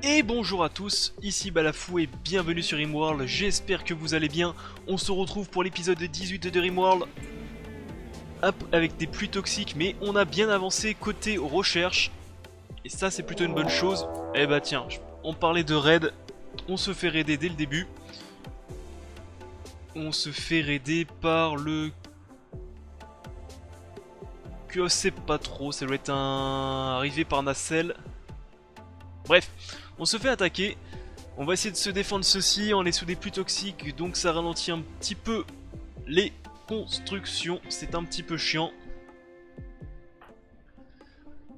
Et bonjour à tous, ici Balafou et bienvenue sur Rimworld, j'espère que vous allez bien. On se retrouve pour l'épisode 18 de Rimworld avec des pluies toxiques, mais on a bien avancé côté recherche. Et ça c'est plutôt une bonne chose. Eh bah tiens, on parlait de raid, on se fait raider dès le début. On se fait raider par le... que c'est pas trop, ça doit être un... arrivé par Nacelle. Bref, on se fait attaquer. On va essayer de se défendre ceci, on est sous des pluies toxiques, donc ça ralentit un petit peu les constructions, c'est un petit peu chiant.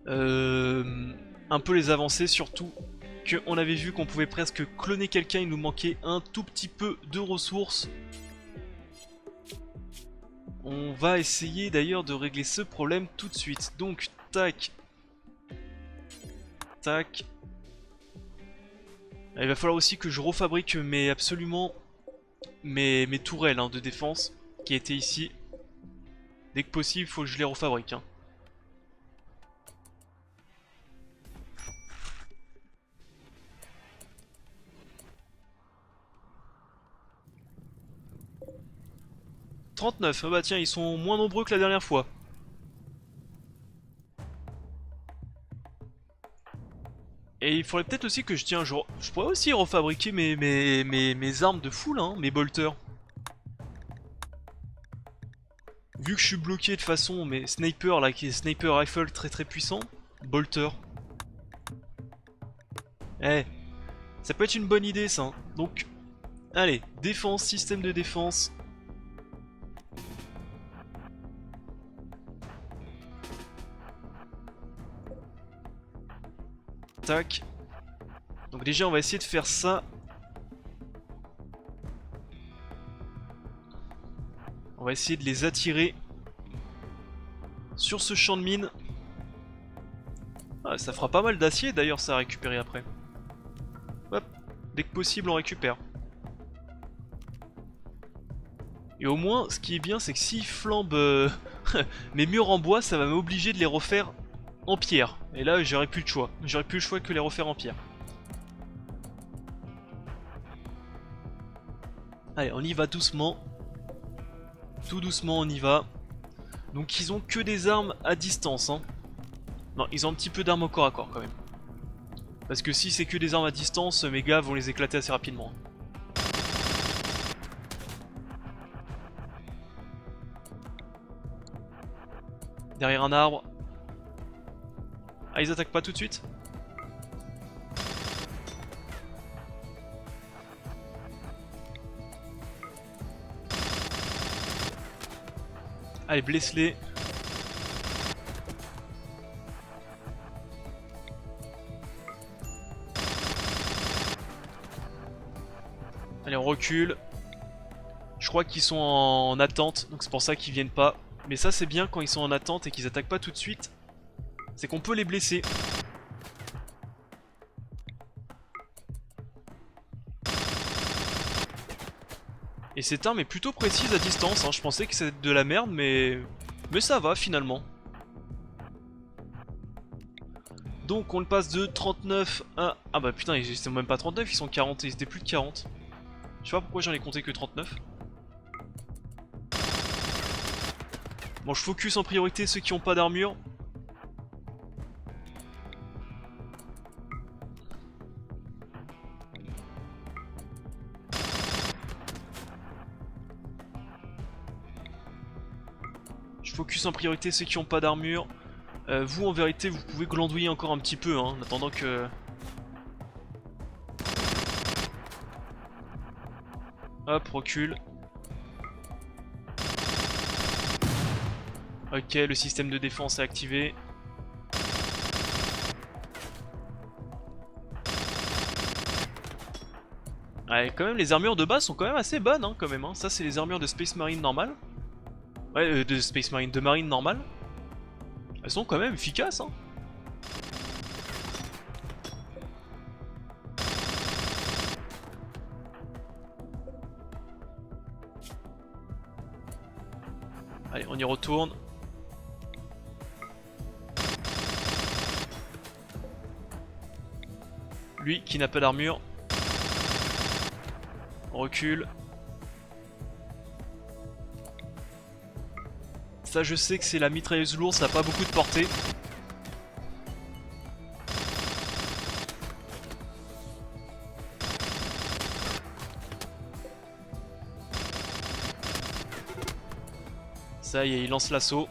Un peu les avancées surtout, qu'on avait vu qu'on pouvait presque cloner quelqu'un, il nous manquait un tout petit peu de ressources. On va essayer d'ailleurs de régler ce problème tout de suite, donc tac, tac. Il va falloir aussi que je refabrique absolument mes tourelles de défense qui étaient ici. Dès que possible, il faut que je les refabrique. 39, ah bah tiens, ils sont moins nombreux que la dernière fois. Et il faudrait peut-être aussi que je pourrais aussi refabriquer mes armes de foule, mes bolters. Vu que je suis bloqué de façon, mes snipers là, qui est sniper rifle très puissant, bolter. Eh, ça peut être une bonne idée ça. Donc, allez, défense, système de défense. Tac. Donc déjà on va essayer de faire ça. On va essayer de les attirer sur ce champ de mine. Ah, ça fera pas mal d'acier d'ailleurs ça à récupérer après. Hop, dès que possible on récupère. Et au moins ce qui est bien c'est que s'ils flambent mes murs en bois, ça va m'obliger de les refaire en pierre. Et là j'aurais plus le choix. J'aurais plus le choix que les refaire en pierre. Allez, on y va doucement. Tout doucement on y va. Donc ils ont que des armes à distance. Non, ils ont un petit peu d'armes au corps à corps quand même. Parce que si c'est que des armes à distance, mes gars vont les éclater assez rapidement. Derrière un arbre. Ah, ils attaquent pas tout de suite? Allez, blesse-les. Allez, on recule. Je crois qu'ils sont en attente, donc c'est pour ça qu'ils viennent pas. Mais ça c'est bien quand ils sont en attente et qu'ils attaquent pas tout de suite. C'est qu'on peut les blesser. Et cette arme est plutôt précise à distance, je pensais que c'était de la merde mais ça va finalement. Donc on le passe de 39 à... Ah bah putain, ils étaient même pas 39, ils sont 40, ils étaient plus de 40. Je sais pas pourquoi j'en ai compté que 39. Bon, je focus en priorité ceux qui ont pas d'armure. Je focus en priorité ceux qui ont pas d'armure. Vous en vérité vous pouvez glandouiller encore un petit peu en attendant que... Hop, recule. Ok, le système de défense est activé. Ouais, quand même les armures de base sont quand même assez bonnes quand même. Ça c'est les armures de Space Marine normale. Ouais, de Space Marine, de Marine normale. Elles sont quand même efficaces Allez, on y retourne. Lui qui n'a pas d'armure. On recule. Ça je sais que c'est la mitrailleuse lourde, ça n'a pas beaucoup de portée. Ça y est, il lance l'assaut.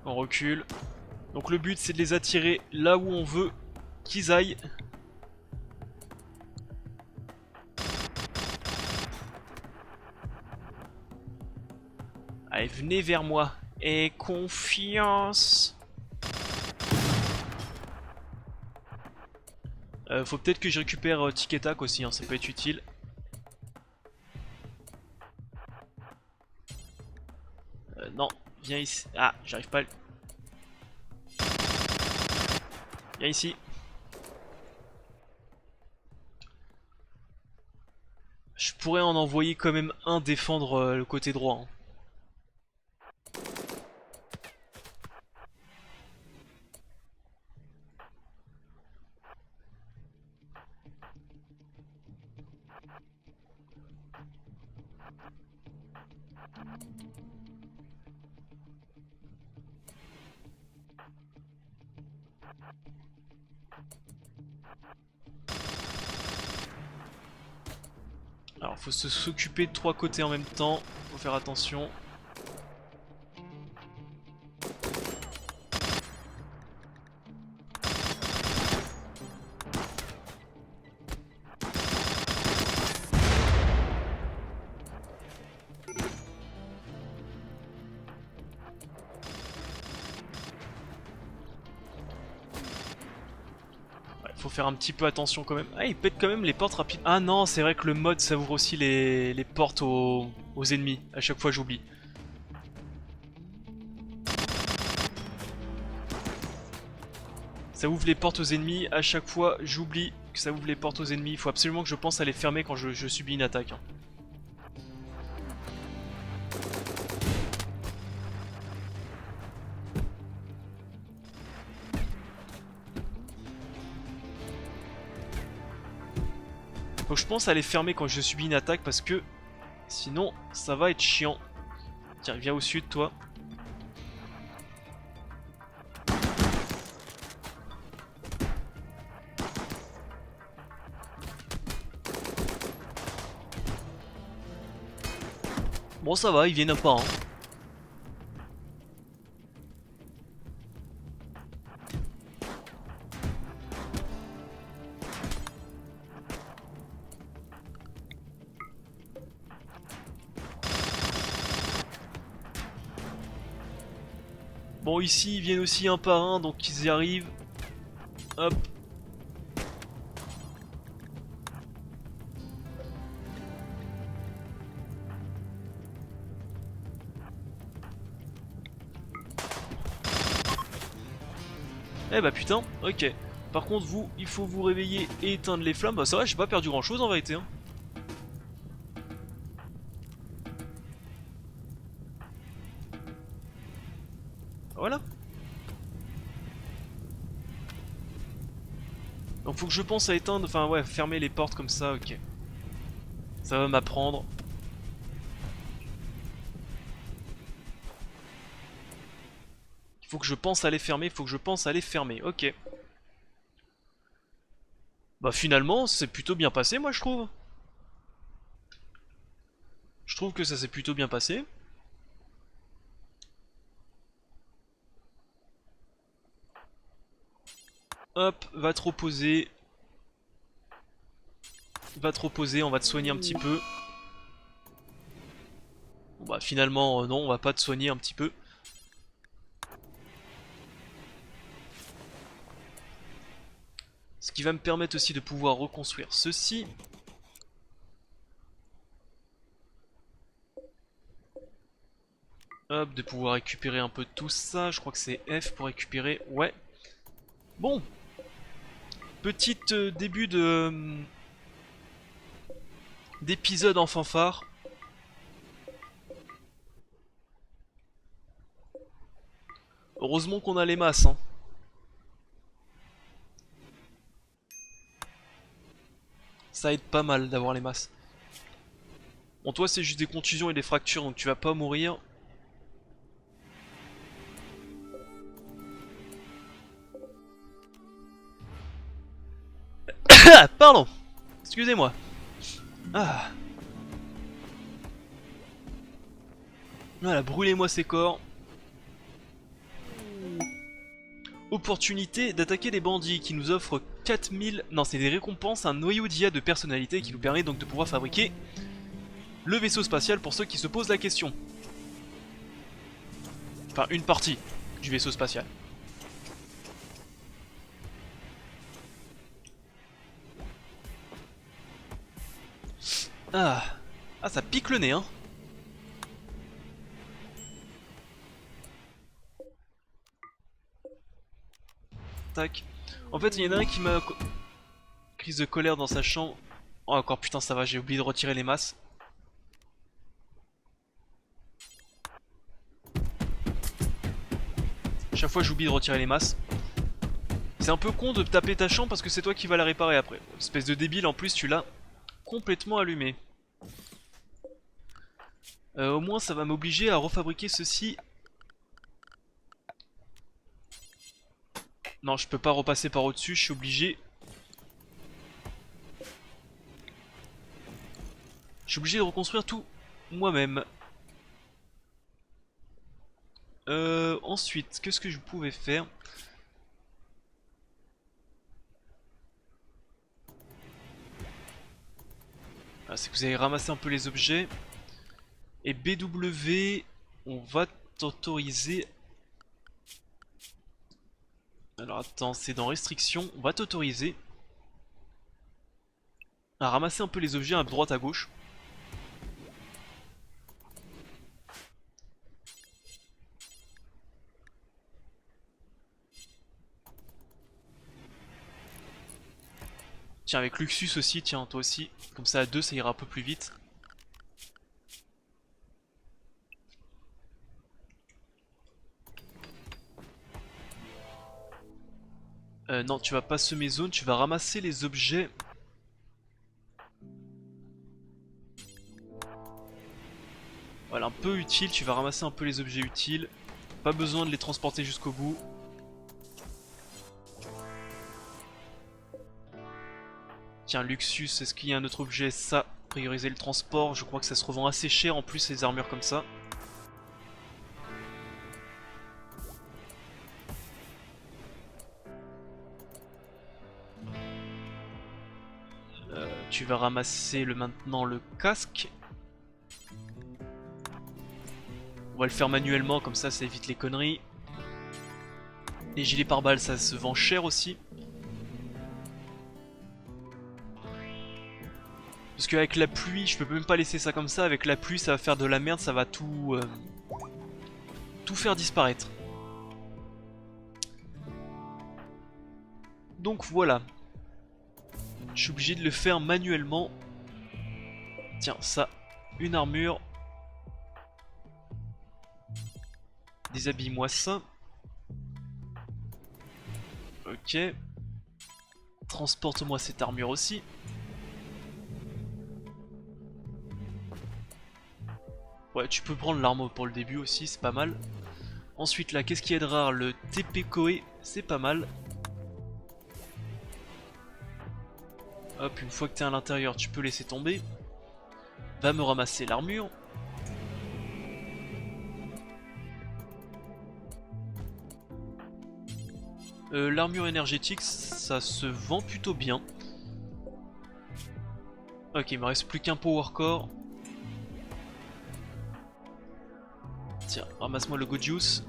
On recule. Donc le but c'est de les attirer là où on veut qu'ils aillent. Allez, venez vers moi. Et confiance. Faut peut-être que je récupère Tic et Tac aussi, hein, ça peut être utile. Non, viens ici. Ah, j'arrive pas à... Viens ici. Je pourrais en envoyer quand même un défendre le côté droit. Hein. Alors faut s'occuper de 3 côtés en même temps, faut faire attention. Faut faire un petit peu attention quand même. Ah, il pète quand même les portes rapides. Ah non, c'est vrai que le mode ça ouvre aussi les portes aux ennemis. À chaque fois j'oublie. Ça ouvre les portes aux ennemis. À chaque fois j'oublie que ça ouvre les portes aux ennemis. Il faut absolument que je pense à les fermer quand je subis une attaque. Hein. Faut que je pense à les fermer quand je subis une attaque parce que sinon ça va être chiant. Tiens, viens au sud toi. Bon ça va, ils viennent pas hein. Bon ici ils viennent aussi un par un donc ils y arrivent. Hop. Eh bah putain, ok. Par contre vous, il faut vous réveiller et éteindre les flammes. Bah ça va, j'ai pas perdu grand chose en vérité. Hein. Voilà. Donc faut que je pense à éteindre, enfin ouais, fermer les portes comme ça, ok. Ça va m'apprendre. Il faut que je pense à les fermer, il faut que je pense à les fermer, ok. Bah finalement, c'est plutôt bien passé moi je trouve. Je trouve que ça s'est plutôt bien passé. Hop, va te reposer. Va te reposer, on va te soigner un petit peu. Bon bah finalement non, on va pas te soigner un petit peu. Ce qui va me permettre aussi de pouvoir reconstruire ceci. Hop, de pouvoir récupérer un peu de tout ça. Je crois que c'est F pour récupérer. Ouais. Bon. Petit début de... d'épisodes en fanfare. Heureusement qu'on a les masses, hein. Ça aide pas mal d'avoir les masses. Bon, toi c'est juste des contusions et des fractures, donc tu vas pas mourir. Ah, pardon. Excusez-moi. Ah. Voilà, brûlez-moi ces corps. Opportunité d'attaquer des bandits qui nous offrent 4000... Non, c'est des récompenses, un noyau d'IA de personnalité qui nous permet donc de pouvoir fabriquer le vaisseau spatial pour ceux qui se posent la question. Enfin, une partie du vaisseau spatial. Ah, ah, ça pique le nez, hein. Tac. En fait, il y en a un qui m'a... Crise de colère dans sa chambre. Oh, encore putain, ça va, j'ai oublié de retirer les masses. Chaque fois, j'oublie de retirer les masses. C'est un peu con de taper ta chambre parce que c'est toi qui vas la réparer après. Espèce de débile, en plus, tu l'as complètement allumé. Au moins, ça va m'obliger à refabriquer ceci. Non, je peux pas repasser par au-dessus, je suis obligé. Je suis obligé de reconstruire tout moi-même. Ensuite, qu'est-ce que je pouvais faire? Ah, c'est que vous allez ramasser un peu les objets. Et BW, on va t'autoriser... Alors attends, c'est dans restrictions, on va t'autoriser à ramasser un peu les objets à droite à gauche. Tiens, avec Luxus aussi, tiens, toi aussi. Comme ça à deux, ça ira un peu plus vite. Non, tu vas pas semer zone, tu vas ramasser les objets. Voilà, un peu utile, tu vas ramasser un peu les objets utiles. Pas besoin de les transporter jusqu'au bout. Tiens, Luxus, est-ce qu'il y a un autre objet? Ça, prioriser le transport, je crois que ça se revend assez cher en plus, les armures comme ça. Tu vas ramasser maintenant le casque. On va le faire manuellement, comme ça évite les conneries. Les gilets pare-balles, ça se vend cher aussi. Parce qu'avec la pluie, je peux même pas laisser ça comme ça. Avec la pluie, ça va faire de la merde, ça va tout faire disparaître. Donc voilà. Je suis obligé de le faire manuellement. Tiens, ça, une armure. Déshabille-moi ça. Ok. Transporte-moi cette armure aussi. Ouais, tu peux prendre l'arme pour le début aussi, c'est pas mal. Ensuite là, qu'est-ce qui est de rare? Le TP Koei, c'est pas mal. Hop, une fois que t'es à l'intérieur, tu peux laisser tomber. Va me ramasser l'armure. L'armure énergétique, ça se vend plutôt bien. Ok, il me reste plus qu'un power core. Tiens, ramasse-moi le Go Juice.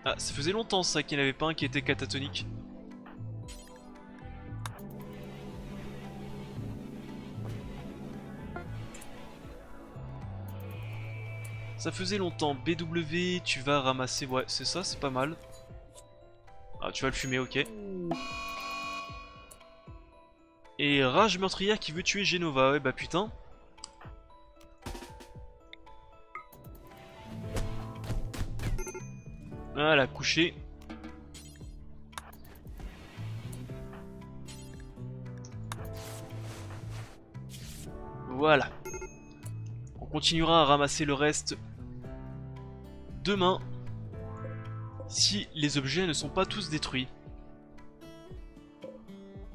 Ah, ça faisait longtemps ça qu'il n'y en avait pas un qui était catatonique. Ça faisait longtemps. BW, tu vas ramasser... Ouais, c'est ça, c'est pas mal. Ah, tu vas le fumer, ok. Et Rage meurtrière qui veut tuer Genova. Ouais bah putain. Voilà, couché. Voilà. On continuera à ramasser le reste demain. Si les objets ne sont pas tous détruits.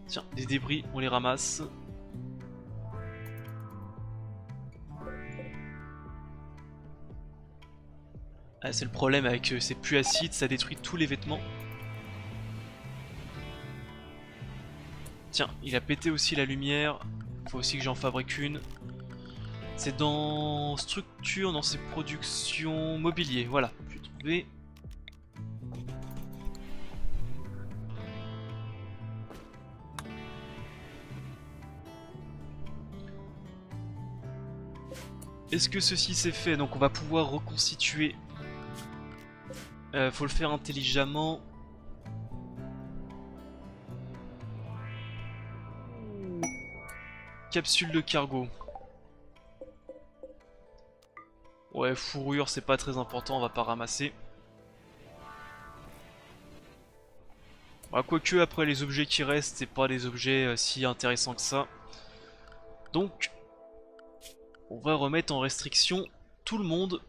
Tiens, des débris, on les ramasse. Ah, c'est le problème avec ces pluies acides, ça détruit tous les vêtements. Tiens, il a pété aussi la lumière. Faut aussi que j'en fabrique une. C'est dans structure, dans ses productions, mobilier. Voilà, j'ai trouvé. Est-ce que ceci c'est fait? Donc on va pouvoir reconstituer. Faut le faire intelligemment. Capsule de cargo. Ouais, fourrure, c'est pas très important, on va pas ramasser. Bah, quoique, après, les objets qui restent, c'est pas des objets si intéressants que ça. Donc, on va remettre en restriction tout le monde.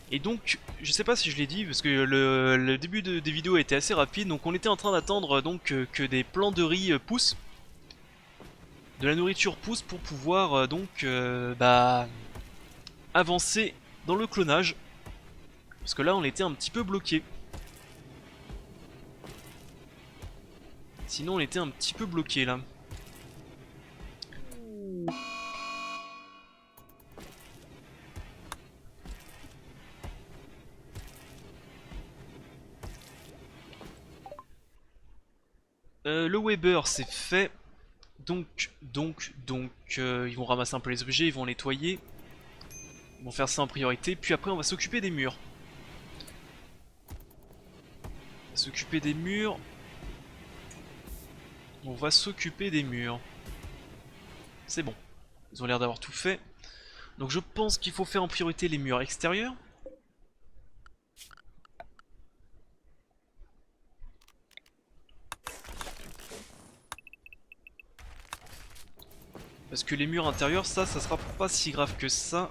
Et donc, je sais pas si je l'ai dit, parce que le début des vidéos a été assez rapide, donc on était en train d'attendre que des plants de riz poussent, de la nourriture pousse pour pouvoir avancer dans le clonage, parce que là on était un petit peu bloqué. Sinon on était un petit peu bloqué là. Le Weber c'est fait. Donc, ils vont ramasser un peu les objets, ils vont nettoyer. Ils vont faire ça en priorité, puis après on va s'occuper des murs. S'occuper des murs. On va s'occuper des murs. C'est bon. Ils ont l'air d'avoir tout fait. Donc je pense qu'il faut faire en priorité les murs extérieurs. Parce que les murs intérieurs, ça sera pas si grave que ça.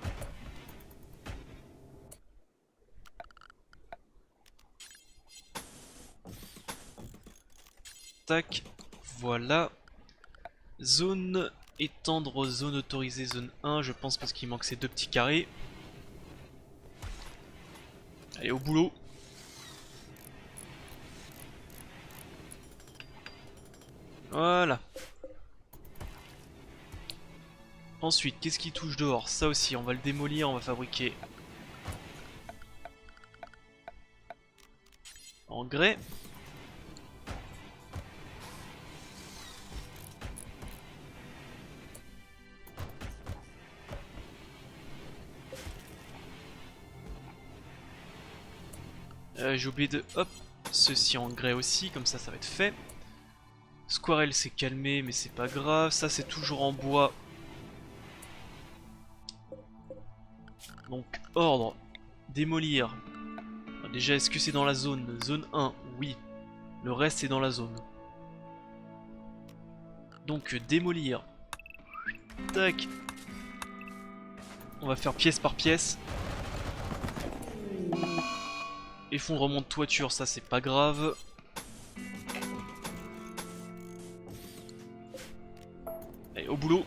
Tac, voilà. Zone, étendre zone autorisée, zone 1, je pense parce qu'il manque ces deux petits carrés. Allez, au boulot. Voilà. Ensuite, qu'est-ce qui touche dehors? Ça aussi, on va le démolir, on va fabriquer en grès. J'ai oublié de... Hop, ceci en grès aussi, comme ça va être fait. Squirrel s'est calmé, mais c'est pas grave. Ça c'est toujours en bois. Donc, ordre, démolir. Déjà, est-ce que c'est dans la zone? Zone 1, oui. Le reste est dans la zone. Donc, démolir. Tac. On va faire pièce par pièce. Effondrement de toiture, ça c'est pas grave. Allez, au boulot.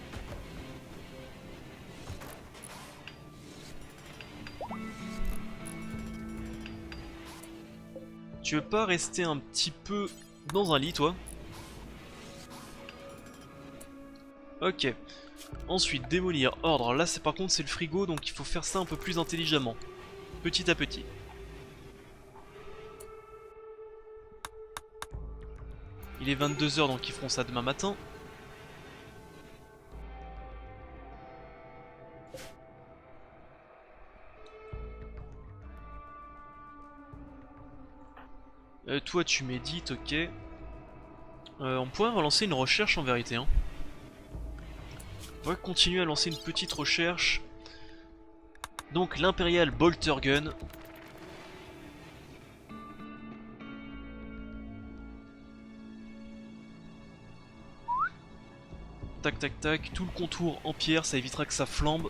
Tu veux pas rester un petit peu dans un lit, toi? Ok. Ensuite, démolir. Ordre. Là, par contre, c'est le frigo, donc il faut faire ça un peu plus intelligemment. Petit à petit. Il est 22 h, donc ils feront ça demain matin. Toi tu médites, ok. On pourrait relancer une recherche en vérité. Hein. On va continuer à lancer une petite recherche. Donc l'Imperial Bolter Gun. Tac tac tac, tout le contour en pierre, ça évitera que ça flambe.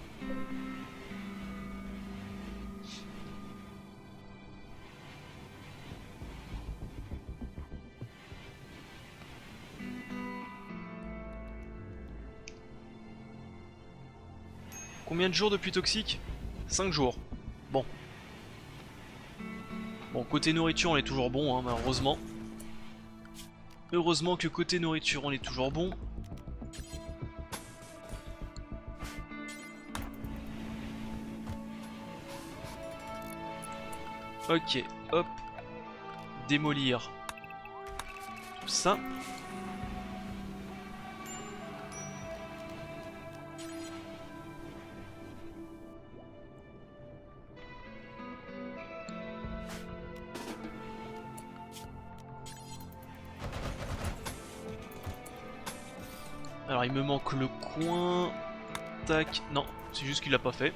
Combien de jours depuis toxique? 5 jours. Bon. Bon, côté nourriture, on est toujours bon, hein, malheureusement. Heureusement que côté nourriture, on est toujours bon. Ok, hop. Démolir tout ça. Alors il me manque le coin. Tac, non, c'est juste qu'il l'a pas fait.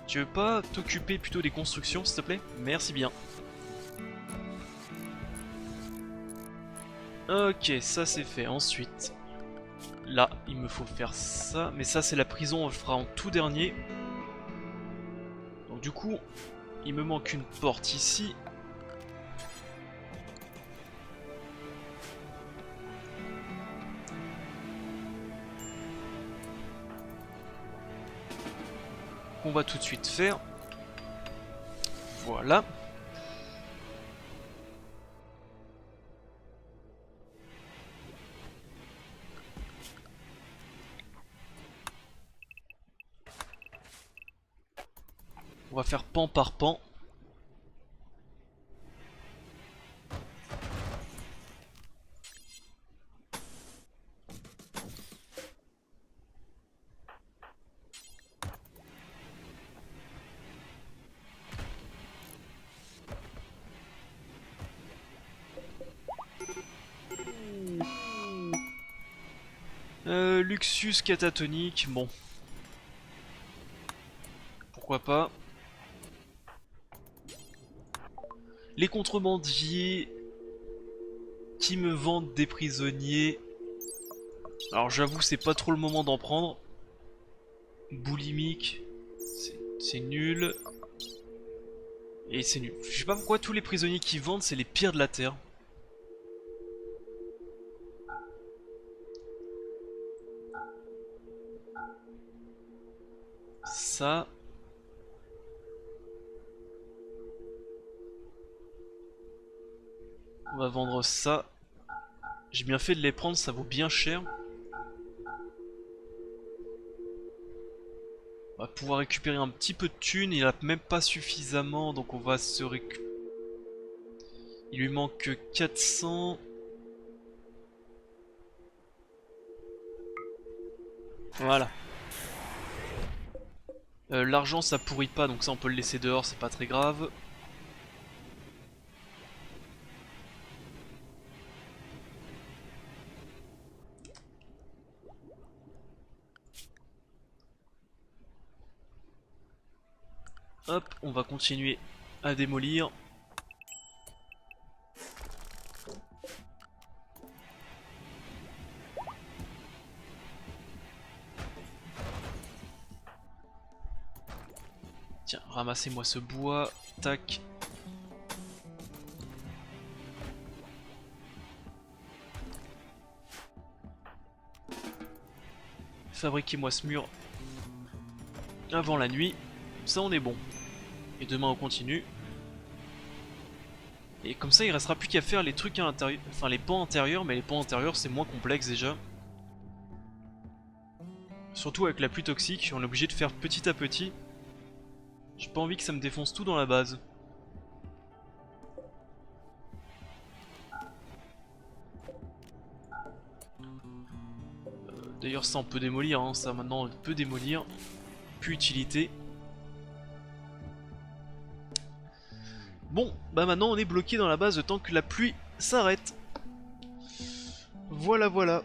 Tu veux pas t'occuper plutôt des constructions s'il te plaît? Merci bien. Ok, ça c'est fait. Ensuite, là, il me faut faire ça. Mais ça c'est la prison, on le fera en tout dernier. Donc du coup, il me manque une porte ici. On va tout de suite faire. Voilà. On va faire pan par pan. Luxus catatonique, bon. Pourquoi pas. Les contrebandiers qui me vendent des prisonniers. Alors j'avoue c'est pas trop le moment d'en prendre. Boulimique, c'est nul. Et c'est nul. Je sais pas pourquoi tous les prisonniers qui vendent c'est les pires de la terre. Ça. On va vendre ça. J'ai bien fait de les prendre, ça vaut bien cher. On va pouvoir récupérer un petit peu de thunes, il a même pas suffisamment, donc on va se récupérer. Il lui manque 400. Voilà. L'argent ça pourrit pas, donc ça on peut le laisser dehors, c'est pas très grave. Hop, on va continuer à démolir. Tiens, ramassez-moi ce bois. Tac. Fabriquez-moi ce mur avant la nuit. Ça, on est bon. Et demain, on continue. Et comme ça, il restera plus qu'à faire les trucs à l'intérieur. Enfin, les pans intérieurs, mais les pans intérieurs, c'est moins complexe déjà. Surtout avec la pluie toxique, on est obligé de faire petit à petit. J'ai pas envie que ça me défonce tout dans la base. D'ailleurs ça on peut démolir, hein. Ça maintenant on peut démolir. Plus utilité. Bon, bah maintenant on est bloqué dans la base le temps que la pluie s'arrête. Voilà, voilà.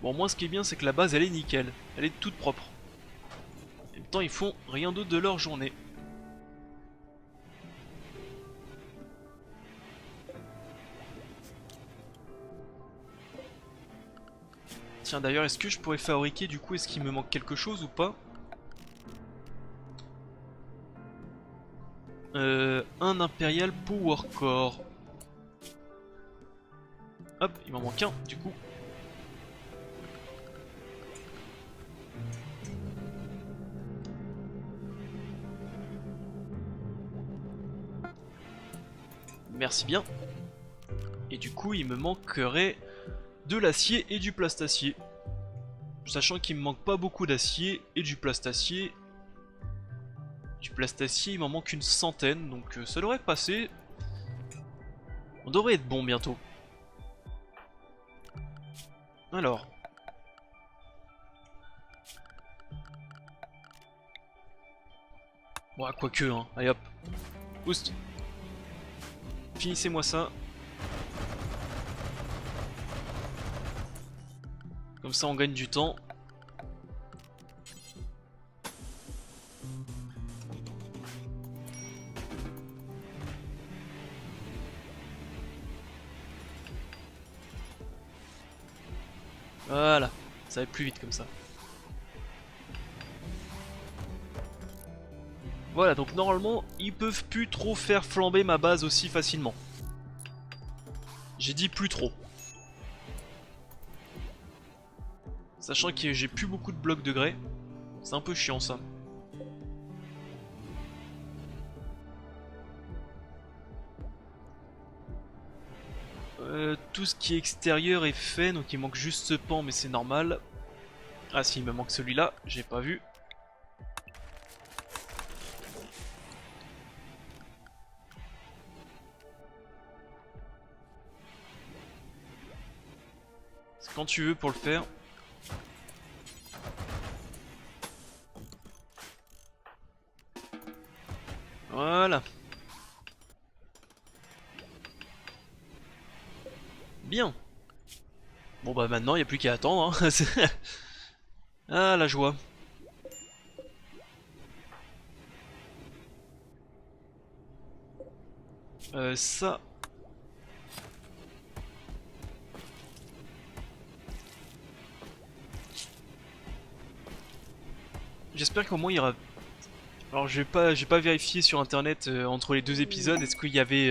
Bon, moi ce qui est bien c'est que la base elle est nickel. Elle est toute propre. En même temps ils font rien d'autre de leur journée. Tiens d'ailleurs, est-ce que je pourrais fabriquer du coup, est-ce qu'il me manque quelque chose ou pas? Un Imperial Power Core. Hop, il m'en manque un du coup. Merci bien. Et du coup, il me manquerait de l'acier et du plastacier. Sachant qu'il me manque pas beaucoup d'acier et du plastacier. Du plastacier, il m'en manque une centaine, donc ça devrait passer. On devrait être bon bientôt. Alors. Bon, quoique, hein. Allez hop. Boost. Finissez-moi ça. Comme ça on gagne du temps. Voilà, ça va plus vite comme ça. Voilà, donc normalement ils peuvent plus trop faire flamber ma base aussi facilement. J'ai dit plus trop. Sachant que j'ai plus beaucoup de blocs de grès. C'est un peu chiant ça. Tout ce qui est extérieur est fait, donc il manque juste ce pan, mais c'est normal. Ah si, il me manque celui-là, j'ai pas vu. C'est quand tu veux pour le faire. Voilà. Bien. Bon bah maintenant il n'y a plus qu'à attendre. Hein. Ah la joie. Ça. J'espère qu'au moins il y aura. Alors j'ai pas vérifié sur internet entre les deux épisodes. Est-ce qu'il y avait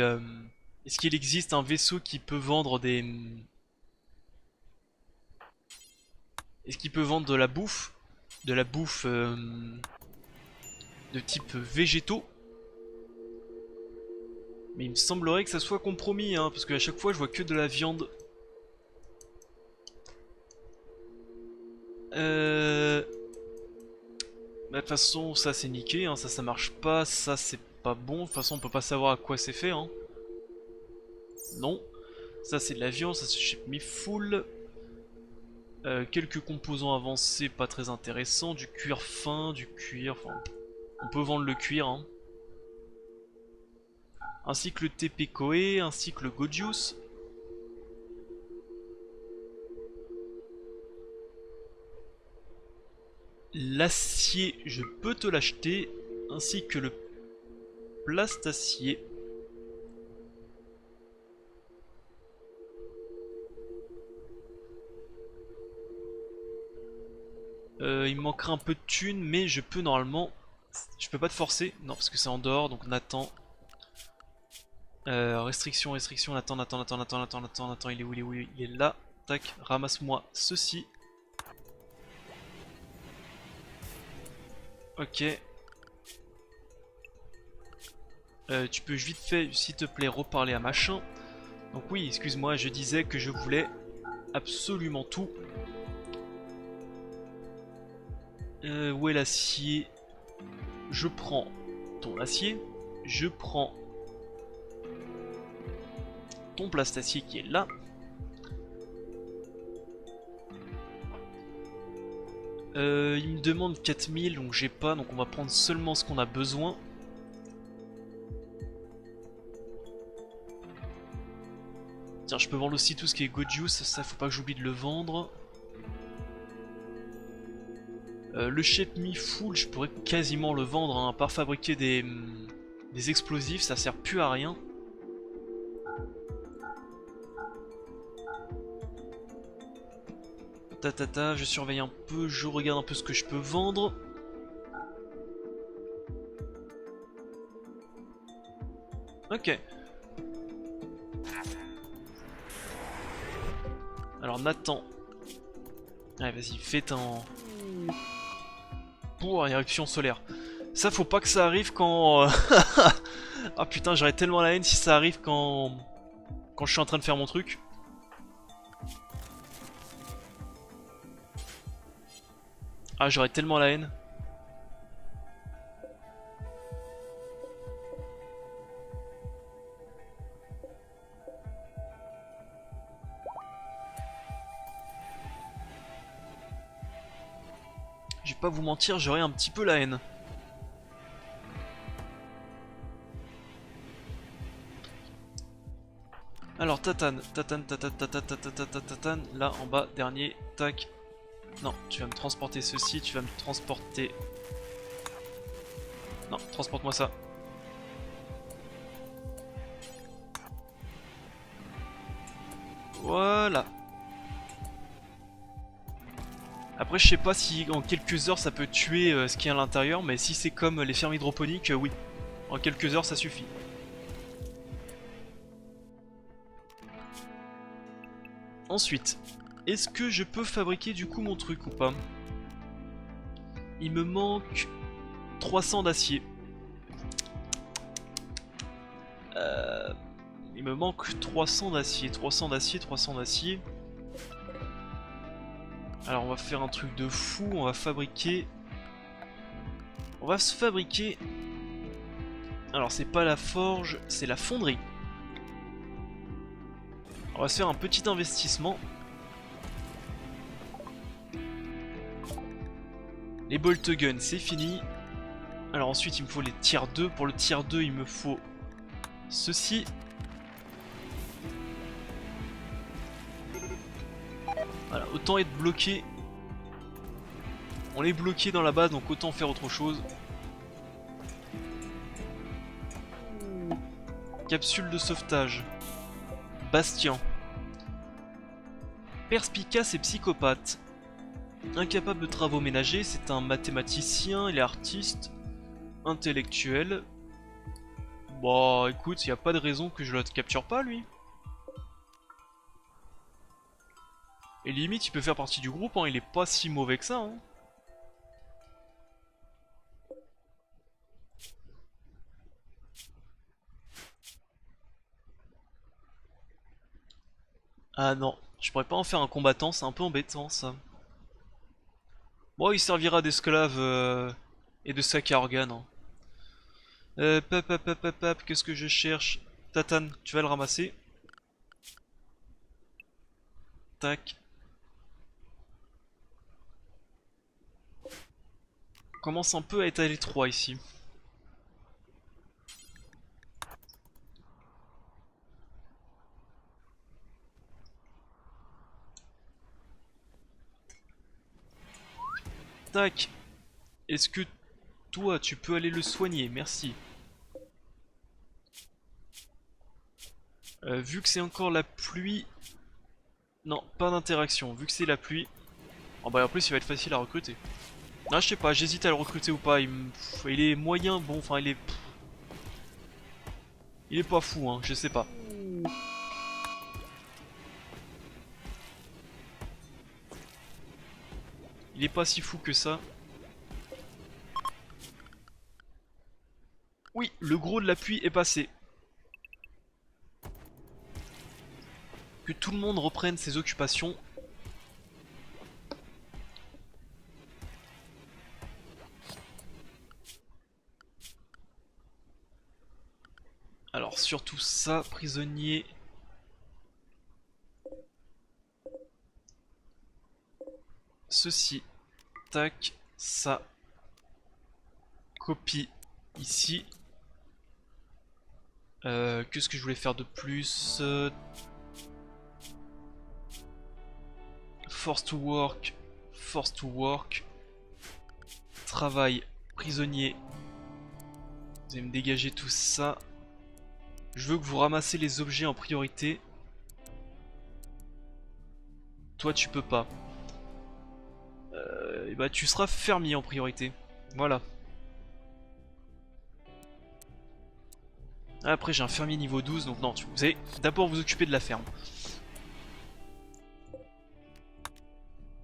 est-ce qu'il existe un vaisseau qui peut vendre des. Est-ce qu'il peut vendre de la bouffe? De la bouffe de type végétaux? Mais il me semblerait que ça soit compromis, hein, parce qu'à chaque fois je vois que de la viande. Bah, de toute façon, ça c'est niqué, hein, ça marche pas, ça c'est pas bon. De toute façon, on peut pas savoir à quoi c'est fait. Hein. Non. Ça c'est de la viande, ça c'est chez mi-full. Quelques composants avancés, pas très intéressants. Du cuir fin, du cuir. Enfin, on peut vendre le cuir. Hein. Ainsi que le TP Koei, ainsi que le Gojuice. L'acier, je peux te l'acheter, ainsi que le plastacier. Il me manquera un peu de thunes, mais je peux normalement... Je peux pas te forcer, non parce que c'est en dehors, donc on attend. Restriction, attends, il est où, il est là. Tac, ramasse-moi ceci. Ok. Tu peux vite fait, s'il te plaît, reparler à machin. Donc oui, excuse-moi, je disais que je voulais absolument tout. Où est l'acier? Je prends ton acier, je prends ton plastacier qui est là. Il me demande 4000, donc j'ai pas, donc on va prendre seulement ce qu'on a besoin. Tiens, je peux vendre aussi tout ce qui est Gojuice, ça faut pas que j'oublie de le vendre. Le Shape Me Full, je pourrais quasiment le vendre, hein, à part fabriquer des explosifs, ça sert plus à rien. Tatata, je surveille un peu, je regarde un peu ce que je peux vendre. Ok. Alors Nathan. Allez, vas-y, fais ton... Pour éruption solaire. Ça, faut pas que ça arrive quand... Ah putain, j'aurais tellement la haine si ça arrive quand je suis en train de faire mon truc. Ah, j'aurais tellement la haine. Je vais pas vous mentir, j'aurais un petit peu la haine. Alors Tatane, là en bas, dernier, tac. Non, tu vas me transporter ceci, tu vas me transporter... Non, transporte-moi ça. Voilà. Après je sais pas si en quelques heures ça peut tuer ce qu'il y a à l'intérieur, mais si c'est comme les fermes hydroponiques, oui. En quelques heures ça suffit. Ensuite, est-ce que je peux fabriquer du coup mon truc ou pas? Il me manque 300 d'acier. Il me manque 300 d'acier, 300 d'acier, 300 d'acier. Alors on va faire un truc de fou, on va fabriquer... On va se fabriquer... Alors c'est pas la forge, c'est la fonderie. On va se faire un petit investissement. Les bolt guns c'est fini. Alors ensuite il me faut les tiers 2. Pour le tiers 2 il me faut ceci. Voilà, autant être bloqué. On est bloqué dans la base, donc autant faire autre chose. Capsule de sauvetage. Bastien. Perspicace et psychopathe. Incapable de travaux ménagers, c'est un mathématicien, il est artiste, intellectuel. Bon, écoute, il n'y a pas de raison que je le capture pas, lui. Et limite, il peut faire partie du groupe, hein, il est pas si mauvais que ça. Hein. Ah non, je pourrais pas en faire un combattant, c'est un peu embêtant ça. Bon, il servira d'esclave et de sac à organes. Hein. Qu'est-ce que je cherche? Tatane, tu vas le ramasser. Tac. On commence un peu à être à l'étroit ici. Tac. Est-ce que toi tu peux aller le soigner? Merci. Vu que c'est encore la pluie... Non, pas d'interaction. Vu que c'est la pluie... Oh bah en plus il va être facile à recruter. Ah je sais pas, j'hésite à le recruter ou pas. Il est moyen, bon, enfin il est... Il est pas fou, hein, je sais pas. Il est pas si fou que ça. Oui, le gros de la pluie est passé. Que tout le monde reprenne ses occupations. surtout ça, prisonnier. Ceci. Tac, ça. Copie ici. Qu'est-ce que je voulais faire de plus? Force to work. Force to work. Travail. Prisonnier. Vous allez me dégager tout ça. Je veux que vous ramassez les objets en priorité. Toi tu peux pas. Et bah tu seras fermier en priorité. Voilà. Après j'ai un fermier niveau 12 donc non, vous allez d'abord vous occuper de la ferme.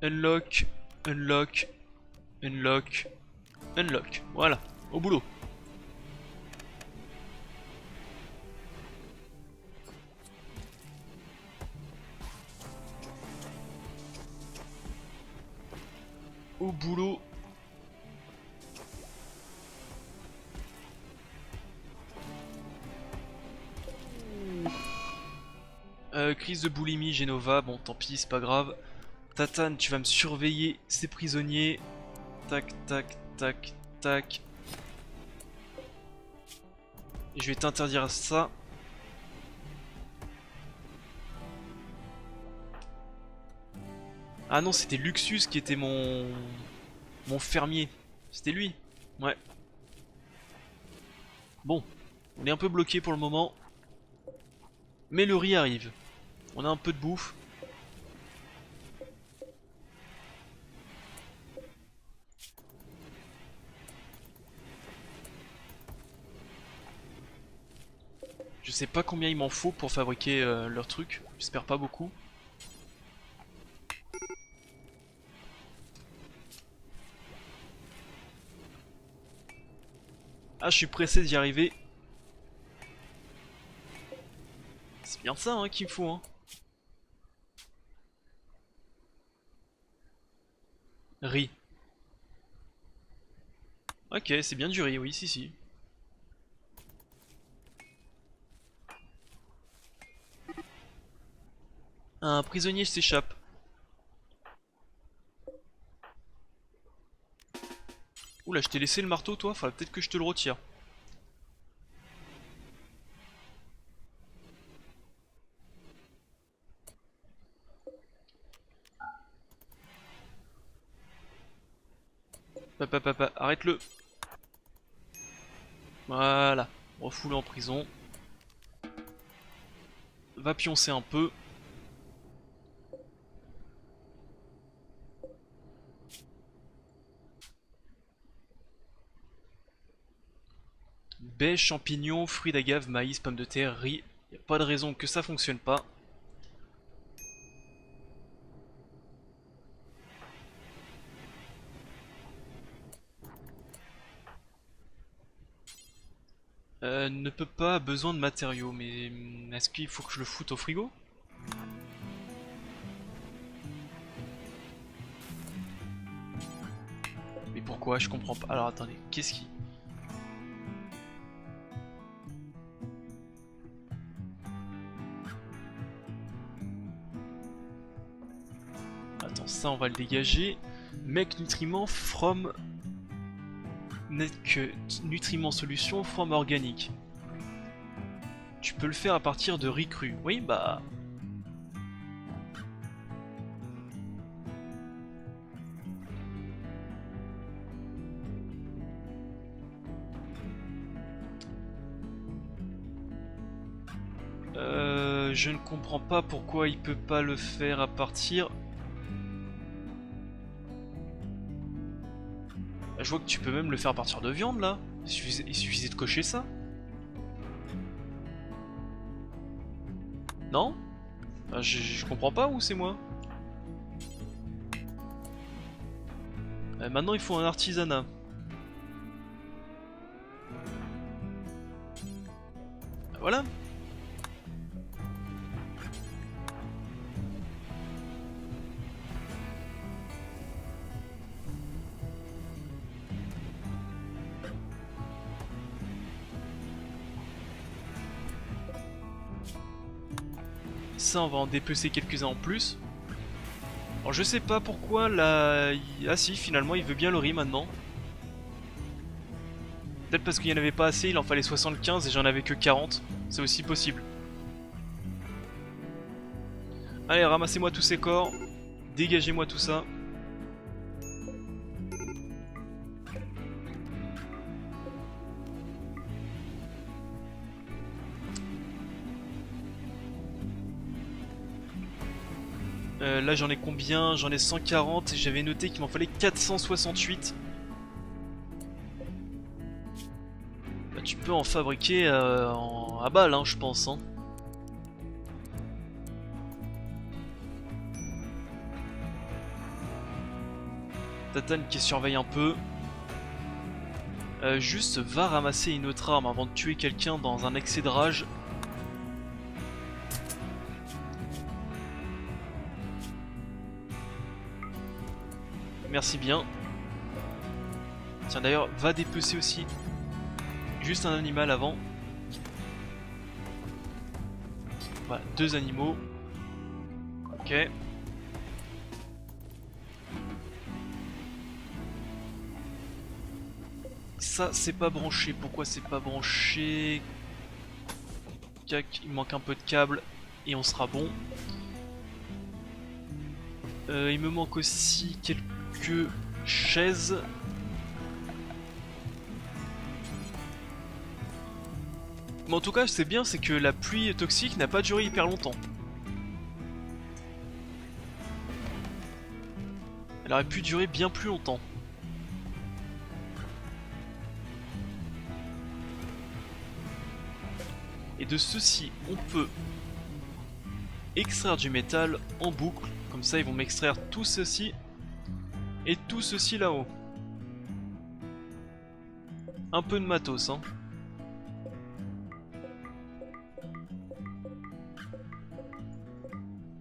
Unlock, unlock, unlock, unlock. Voilà, au boulot. Au boulot. Crise de boulimie, Genova, bon tant pis, c'est pas grave. Tatane, tu vas me surveiller ces prisonniers. Tac, tac, tac, tac. Et je vais t'interdire ça. Ah non, c'était Luxus qui était mon fermier. C'était lui. Ouais. Bon, on est un peu bloqué pour le moment. Mais le riz arrive. On a un peu de bouffe. Je sais pas combien il m'en faut pour fabriquer leur truc. J'espère pas beaucoup. Ah, je suis pressé d'y arriver. C'est bien ça hein, qu'il me faut. Hein. Riz. Ok, c'est bien du riz, oui, si, si. Un prisonnier s'échappe. Oula, je t'ai laissé le marteau, toi. Faudrait peut-être que je te le retire. Papa, arrête-le. Voilà. Refoule en prison. Va pioncer un peu. Baies, champignons, fruits d'agave, maïs, pommes de terre, riz. Y a pas de raison que ça fonctionne pas. Ne peut pas, besoin de matériaux, mais est-ce qu'il faut que je le foute au frigo? Mais pourquoi? Je comprends pas. Alors attendez, qu'est-ce qui... Attends, ça on va le dégager. Make nutriments from... Nutriments solution from organique. Tu peux le faire à partir de riz cru. Oui, bah... je ne comprends pas pourquoi il peut pas le faire à partir... Je vois que tu peux même le faire à partir de viande là. Il suffisait de cocher ça. Non? Je comprends pas ou c'est moi? Maintenant il faut un artisanat. Voilà. Ça, on va en dépecer quelques-uns en plus. Alors je sais pas pourquoi là... Ah si, finalement il veut bien le riz maintenant. Peut-être parce qu'il n'y en avait pas assez, il en fallait 75 et j'en avais que 40. C'est aussi possible. Allez, ramassez-moi tous ces corps. Dégagez-moi tout ça. Là j'en ai combien? J'en ai 140 et j'avais noté qu'il m'en fallait 468. Bah, tu peux en fabriquer à balle, hein, je pense. Hein. Tatane qui surveille un peu. Juste va ramasser une autre arme avant de tuer quelqu'un dans un excès de rage. Merci bien. Tiens d'ailleurs, va dépecer aussi. Juste un animal avant. Voilà, 2 animaux. Ok. Ça, c'est pas branché. Pourquoi c'est pas branché? Cac, il manque un peu de câble. Et on sera bon. Il me manque aussi quelques chaises. Mais en tout cas, c'est bien, c'est que la pluie toxique n'a pas duré hyper longtemps. Elle aurait pu durer bien plus longtemps. Et de ceci, on peut extraire du métal en boucle. Comme ça, ils vont m'extraire tout ceci et tout ceci là-haut. Un peu de matos, hein.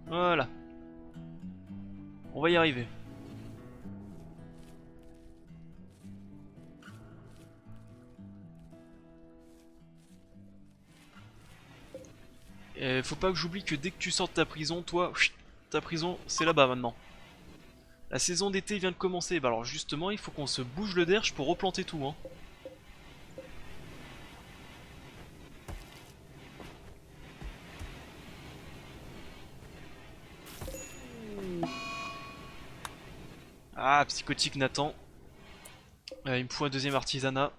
Voilà. On va y arriver. Et faut pas que j'oublie que dès que tu sors de ta prison, toi, ta prison, c'est là-bas maintenant. La saison d'été vient de commencer. Bah alors justement, il faut qu'on se bouge le derche pour replanter tout, hein. Ah, psychotique Nathan. Il me faut un deuxième artisanat.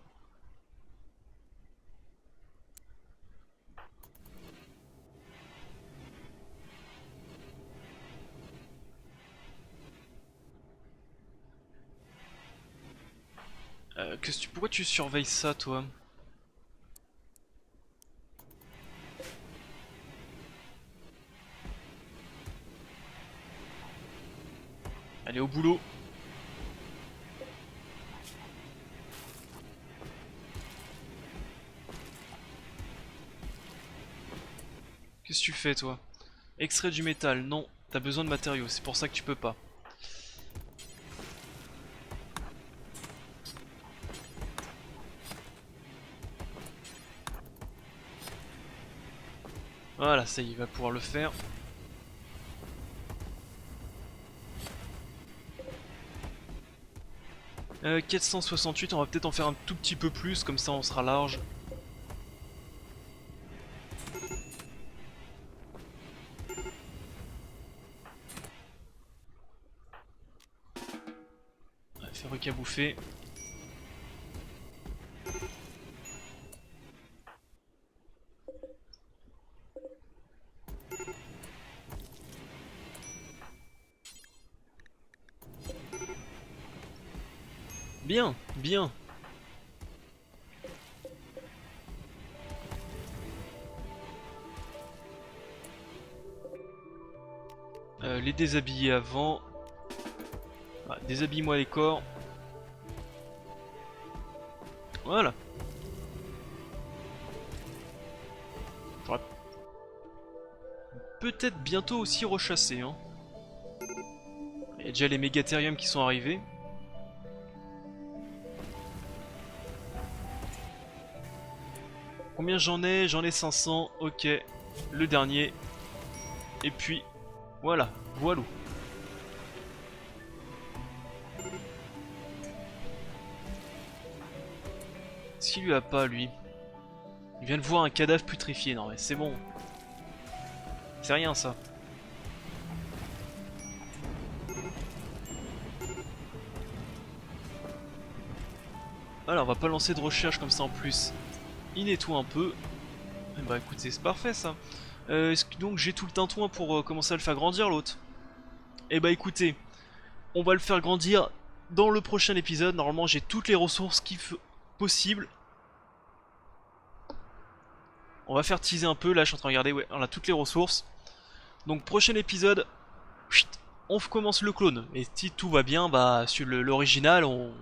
Pourquoi tu surveilles ça, toi? Allez, au boulot. Qu'est-ce que tu fais, toi? Extrait du métal, non. T'as besoin de matériaux, c'est pour ça que tu peux pas. Voilà, ça y est, il va pouvoir le faire. Euh, 468, on va peut-être en faire un tout petit peu plus, comme ça on sera large. Ouais, fabrique à bouffer. Bien, bien. Les déshabiller avant. Ouais, déshabille-moi les corps. Voilà. J'aurais peut-être bientôt aussi rechassé. Hein. Il y a déjà les mégathériums qui sont arrivés. Combien j'en ai? J'en ai 500. Ok. Le dernier Et puis, voilà, voilou. Est-ce qu'il lui a pas, lui? Il vient de voir un cadavre putréfié. Non mais c'est bon. C'est rien ça. Alors on va pas lancer de recherche comme ça en plus. Il nettoie un peu. Et bah écoutez, c'est parfait ça. Est-ce que donc j'ai tout le tintouin pour commencer à le faire grandir l'autre? Et bah écoutez, on va le faire grandir dans le prochain épisode. Normalement j'ai toutes les ressources possibles. On va faire teaser un peu, là je suis en train de regarder, ouais, on a toutes les ressources. Donc prochain épisode, on commence le clone. Et si tout va bien, bah sur l'original, on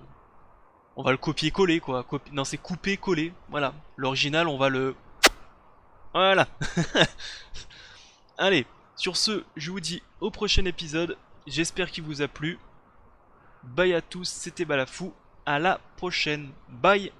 va le copier-coller quoi. Non, c'est couper-coller, voilà. L'original, on va le... Voilà. Allez, sur ce, je vous dis au prochain épisode. J'espère qu'il vous a plu. Bye à tous, c'était Balafou. À la prochaine. Bye.